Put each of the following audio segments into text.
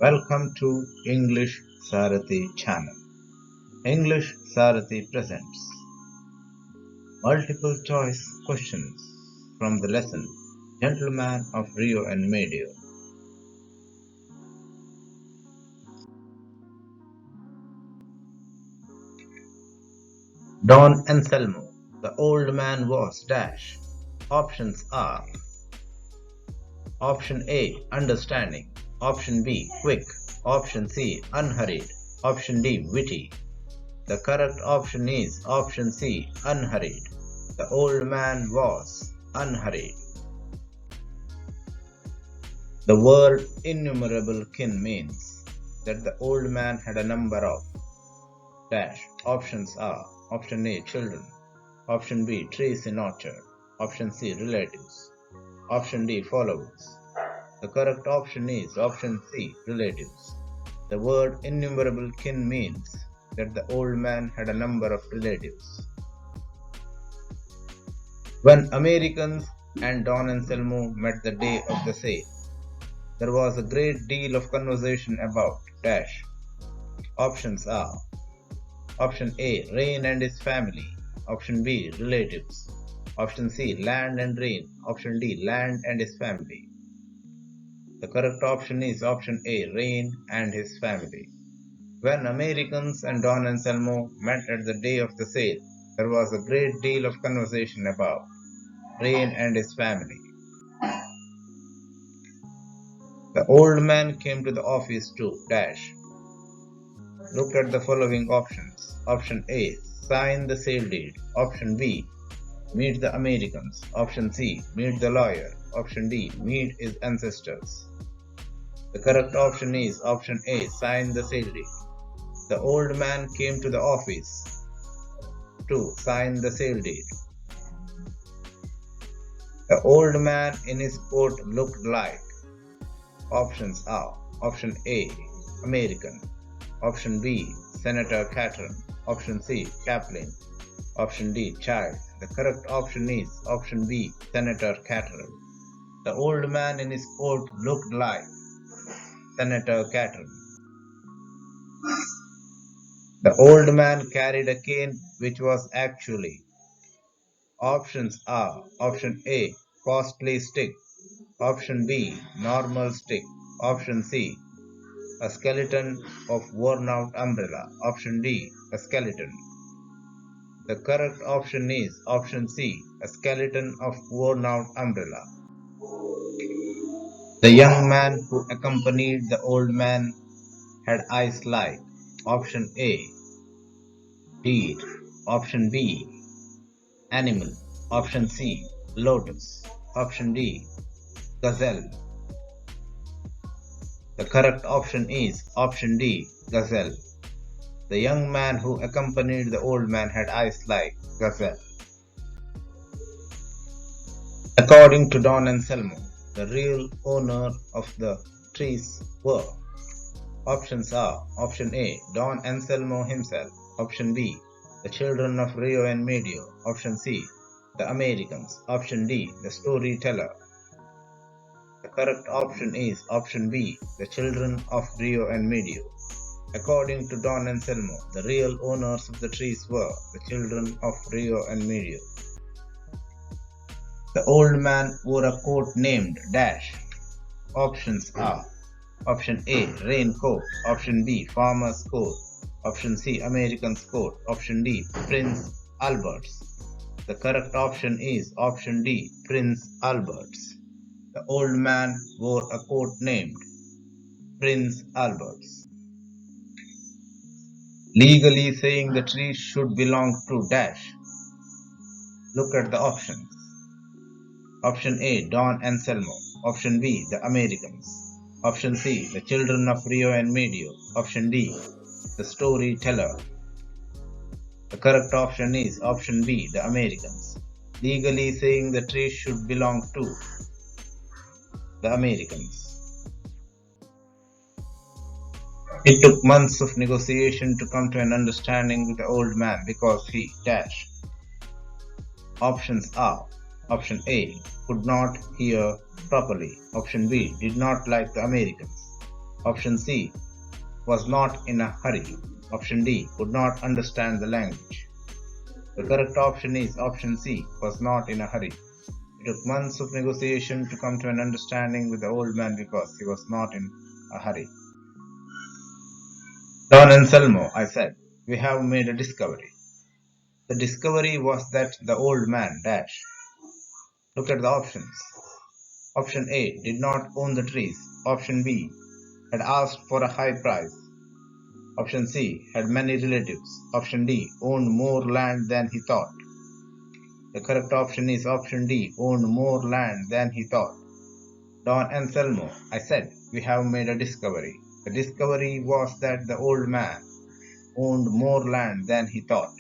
Welcome to English SARATHI channel. English SARATHI presents multiple choice questions from the lesson Gentleman of Rio En Medio. Don Anselmo, the old man was dash. Options are Option A, understanding. Option B, quick. Option C, unhurried. Option D, witty. The correct option is option C, unhurried. The old man was unhurried. The word innumerable kin means that the old man had a number of dash. Options are Option A, children. Option B, trees in orchard. Option C, relatives. Option D, followers. The correct option is option C, relatives. The word innumerable kin means that the old man had a number of relatives. When Americans and Don Anselmo met the day of the sale, there was a great deal of conversation about dash. Options are Option A, rain and his family. Option B, relatives. Option C, land and rain. Option D, land and his family. The correct option is option A, rain and his family. When Americans and Don Anselmo met at the day of the sale, there was a great deal of conversation about rain and his family. The old man came to the office to dash. Look at the following options. Option A, sign the sale deed. Option B, meet the Americans. Option C, meet the lawyer. Option D, meet his ancestors. The correct option is option A, sign the sale deed. The old man came to the office to sign the sale deed. The old man in his coat looked like. Options are Option A, American. Option B, Senator Catron. Option C, Chaplain. Option D, child. The correct option is option B, Senator Catron. The old man in his coat looked like Senator Catron. The old man carried a cane which was actually. Options are Option A, costly stick. Option B, normal stick. Option C, a skeleton of worn out umbrella. Option D, a skeleton. The correct option is option C, a skeleton of worn out umbrella. The young man who accompanied the old man had eyes like. Option A, deer. Option B, animal. Option C, lotus. Option D, gazelle. The correct option is option D, gazelle. The young man who accompanied the old man had eyes like gazelle. According to Don Anselmo, the real owner of the trees were. Options are Option A, Don Anselmo himself. Option B, the children of Rio En Medio. Option C, the Americans. Option D, the storyteller. The correct option is option B, the children of Rio En Medio. According to Don Anselmo, the real owners of the trees were the children of Rio En Medio. The old man wore a coat named dash. Options are Option A, raincoat. Option B, farmer's coat. Option C, American's coat. Option D, Prince Albert's. The correct option is option D, Prince Albert's. The old man wore a coat named Prince Albert's. Legally saying the tree should belong to dash. Look at the options. Option A, Don Anselmo. Option B, the Americans. Option C, the children of Rio En Medio. Option D, the storyteller. The correct option is option B, the Americans. Legally saying the tree should belong to the Americans. It took months of negotiation to come to an understanding with the old man because he dash. Options are Option A, could not hear properly. Option B, did not like the Americans. Option C, was not in a hurry. Option D, could not understand the language. The correct option is option C, was not in a hurry. It took months of negotiation to come to an understanding with the old man because he was not in a hurry. Don and Selmo, I said, we have made a discovery. The discovery was that the old man dash. Look at the options. Option A did not own the trees. Option B had asked for a high price. Option C had many relatives. Option D owned more land than he thought. The correct option is option D, owned more land than he thought. Don and Selmo, I said, we have made a discovery. The discovery was that the old man owned more land than he thought.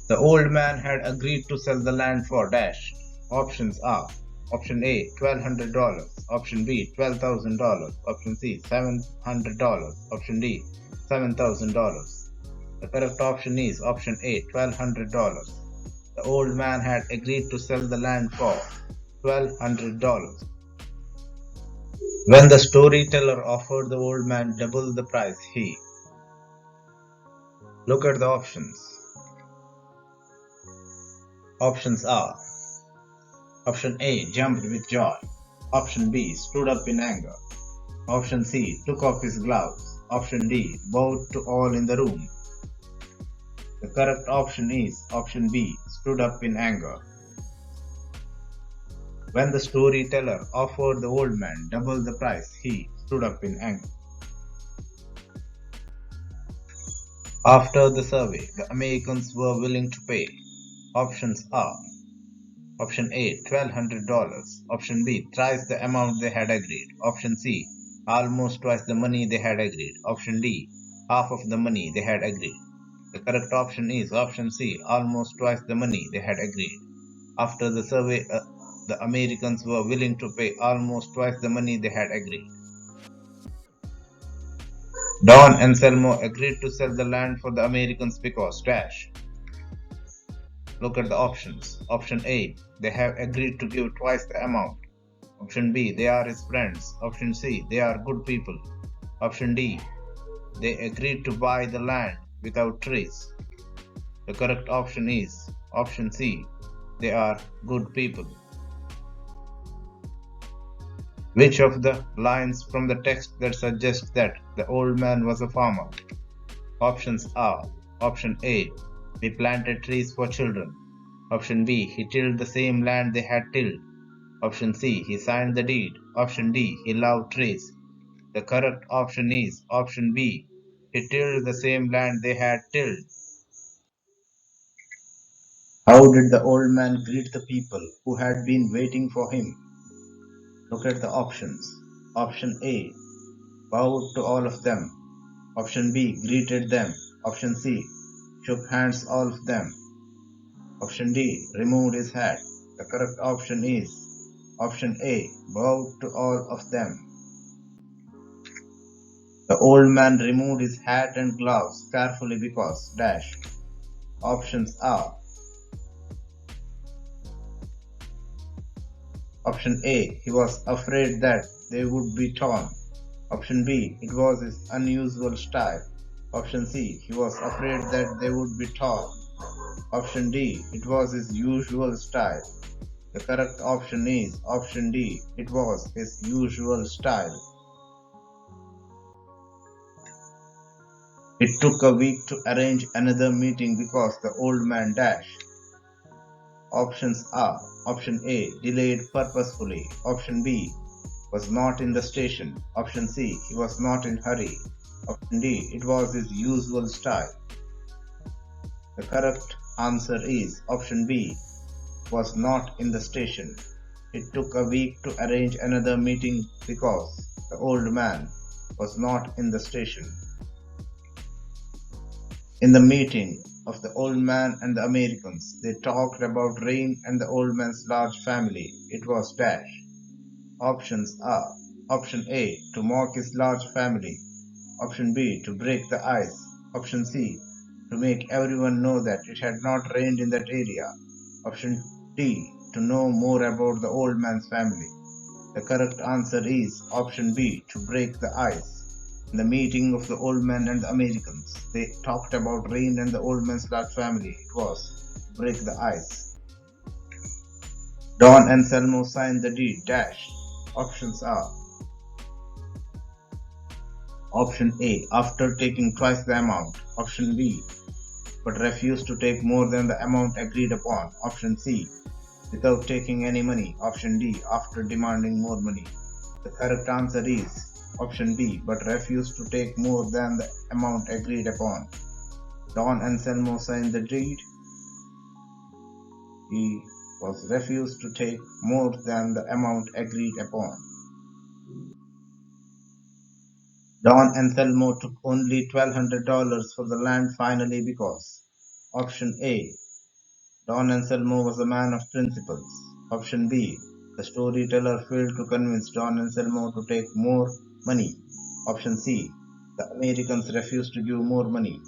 The old man had agreed to sell the land for dash. Options are option A, $1,200, option B, $12,000, option C, $700, option D, $7,000. The correct option is option A, $1,200. The old man had agreed to sell the land for $1,200. When the storyteller offered the old man double the price, he look at the options. Options are option A, jumped with joy. Option B, stood up in anger. Option C, took off his gloves. Option D, bowed to all in the room. The correct option is option B, stood up in anger. When the storyteller offered the old man double the price, he stood up in anger. After the survey, the Americans were willing to pay. Options are option A, $1,200. Option B, thrice the amount they had agreed. Option C, almost twice the money they had agreed. Option D, half of the money they had agreed. The correct option is option C, almost twice the money they had agreed. After the survey, the Americans were willing to pay almost twice the money they had agreed. Don and Selmo agreed to sell the land for the Americans because dash. Look at the options. Option A, they have agreed to give twice the amount. Option B, they are his friends. Option C, they are good people. Option D, they agreed to buy the land without trees. The correct option is option C, they are good people. Which of the lines from the text that suggest that the old man was a farmer? Options are option A, we planted trees for children. Option B, he tilled the same land they had tilled. Option C, he signed the deed. Option D, he loved trees. The correct option is option B, he tilled the same land they had tilled. How did the old man greet the people who had been waiting for him? Look at the options. Option A, bowed to all of them. Option B, greeted them. Option C, shook hands all of them. Option D, removed his hat. The correct option is option A, bowed to all of them. The old man removed his hat and gloves carefully because dash. Options are option A, he was afraid that they would be torn. Option B, it was his unusual style. Option C, he was afraid that they would be torn. Option D, it was his usual style. The correct option is option D, it was his usual style. It took a week to arrange another meeting because the old man dashed. Options are option A, delayed purposefully. Option B, was not in the station. Option C, he was not in hurry. Option D, it was his usual style. The correct answer is option B, was not in the station. It took a week to arrange another meeting because the old man was not in the station. In the meeting of the old man and the Americans, they talked about rain and the old man's large family. It was dash. Options are option A, to mock his large family. Option B, to break the ice. Option C, to make everyone know that it had not rained in that area. Option D, to know more about the old man's family. The correct answer is option B, to break the ice. In the meeting of the old man and the Americans, they talked about rain and the old man's large family. It was to break the ice. Don and Selmo signed the deed. Dash. Options are option A, after taking twice the amount. Option B, but refused to take more than the amount agreed upon. Option C, without taking any money. Option D, after demanding more money. The correct answer is option B, but refused to take more than the amount agreed upon. Don and Selmo signed the deed. He was refused to take more than the amount agreed upon. Don and Selmo took only $1,200 for the land finally because option A, Don and Selmo was a man of principles. Option B, the storyteller failed to convince Don and Selmo to take more money. Option C, the Americans refused to give more money.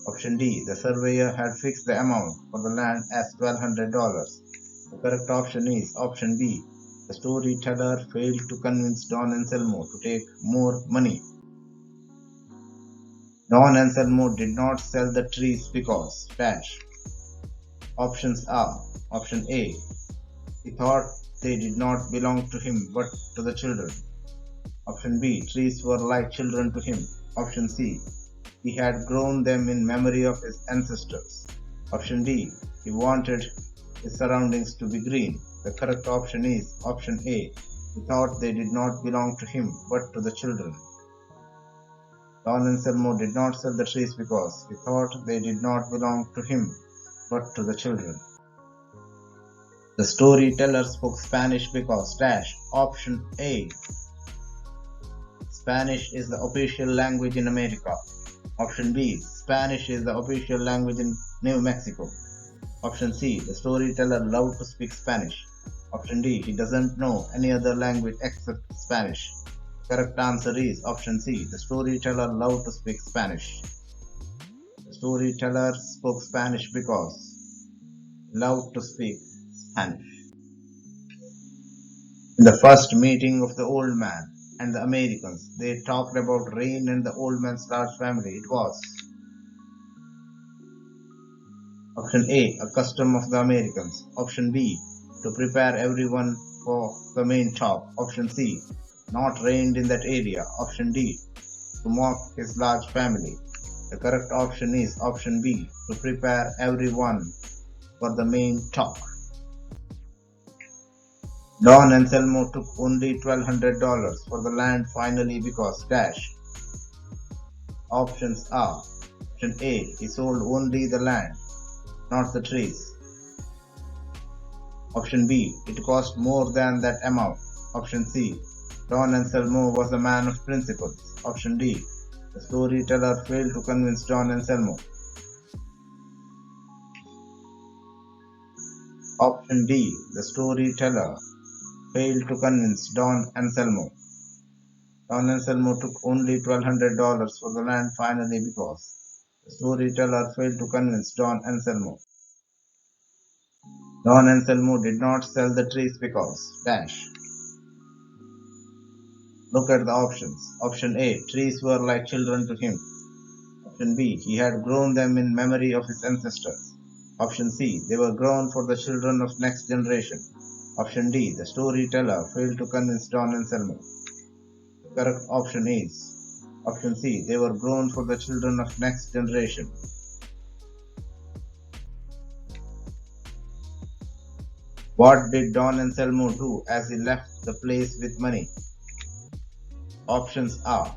Option D, the surveyor had fixed the amount for the land as $1,200. The correct option is option B, the storyteller failed to convince Don and Selmo to take more money. Don and Selmo did not sell the trees because dash. Options are option A, he thought they did not belong to him but to the children. Option B, trees were like children to him. Option C, he had grown them in memory of his ancestors. Option D, he wanted his surroundings to be green. The correct option is option A, he thought they did not belong to him but to the children. Don and Selmo did not sell the trees because he thought they did not belong to him but to the children. The storyteller spoke Spanish because dash. Option A, Spanish is the official language in America. Option B, Spanish is the official language in New Mexico. Option C, the storyteller loved to speak Spanish. Option D, he doesn't know any other language except Spanish. Correct answer is option C, the storyteller loved to speak Spanish. The storyteller spoke Spanish because he loved to speak Spanish. In the first meeting of the old man and the Americans, they talked about rain and the old man's large family. It was option A, a custom of the Americans. Option B, to prepare everyone for the main talk. Option C, not rained in that area. Option D, to mock his large family. The correct option is option B, to prepare everyone for the main talk. Don and Selmo took only $1,200 for the land finally because dash. Options are option A, he sold only the land, not the trees. Option B, it cost more than that amount. Option C, Don and Selmo was a man of principles. Option D, the storyteller failed to convince Don and Selmo. Option D, the storyteller failed to convince Don and Selmo. Don and Selmo took only $1,200 for the land finally because the storyteller failed to convince Don and Selmo. Don and Selmo did not sell the trees because dash. Look at the options. Option A, trees were like children to him. Option B, he had grown them in memory of his ancestors. Option C, they were grown for the children of next generation. Option D, the storyteller failed to convince Don and Selmo. The correct option is option C, they were grown for the children of next generation. What did Don and Selmo do as he left the place with money? Options are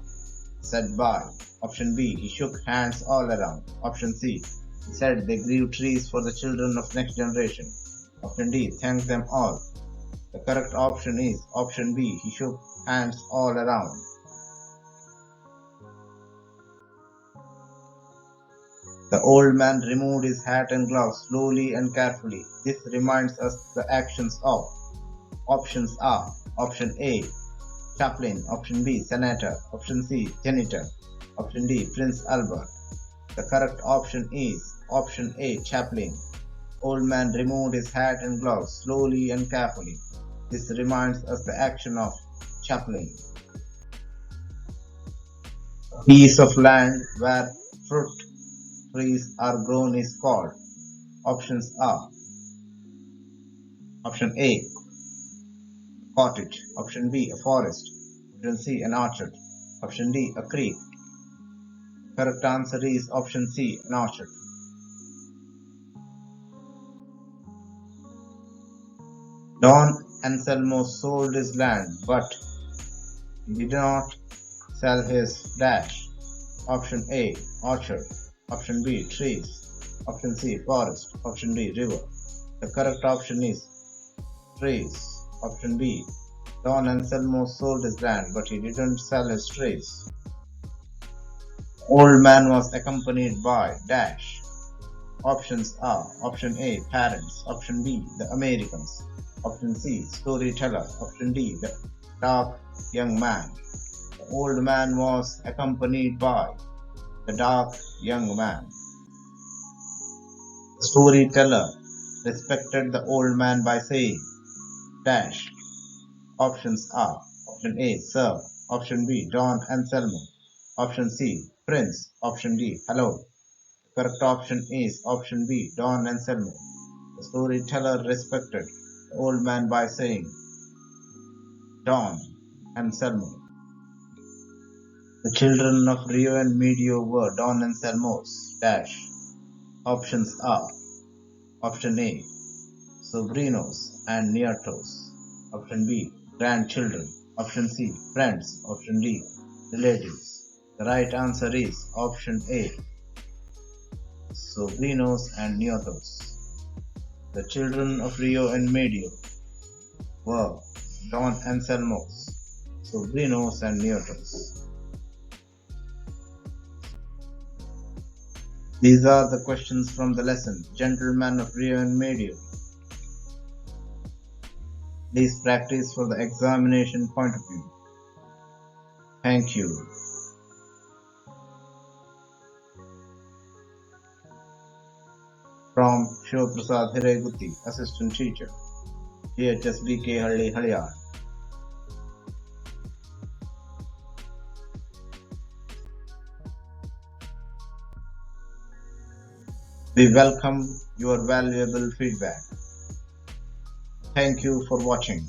said bye. Option B, he shook hands all around. Option C, he said they grew trees for the children of next generation. Option D, thanked them all. The correct option is option B, he shook hands all around. The old man removed his hat and gloves slowly and carefully. This reminds us the actions of. Options are option A, chaplain. Option B, senator. Option C, janitor. Option D, Prince Albert. The correct option is option A, chaplain. Old man removed his hat and gloves slowly and carefully. This reminds us the action of chaplain. A piece of land where fruit trees are grown is called. Options are: option A, cottage; option B, a forest; option C, an orchard; option D, a creek. Correct answer is option C, an orchard. Don Anselmo sold his land, but he did not sell his dash. Option A, orchard; option B, trees; option C, forest; option D, river. The correct option is trees. Option B. Don Anselmo sold his land, but he didn't sell his trees. The old man was accompanied by dash. Options are: option A, parents; option B, the Americans; option C, storyteller; option D, the dark young man. The old man was accompanied by the dark young man. The storyteller respected the old man by saying dash. Options are: option A, Sir; option B, Don Anselmo; option C, Prince; option D, hello. The correct option is option B, Don Anselmo. The storyteller respected the old man by saying Don Anselmo. The children of Rio En Medio were Don Anselmo's dash. Options are: option A, sobrinos and nietos; option B, grandchildren; option C, friends; option D, relatives. The right answer is option A, sobrinos and nietos. The children of Rio En Medio were Don Anselmo's sobrinos and nietos. These are the questions from the lesson, Gentleman of Rio En Medio. Please practice for the examination point of view. Thank you. From Shiv Prasad Hiregutti, Assistant Teacher, GHSBK Halli, Haryana. We welcome your valuable feedback. Thank you for watching.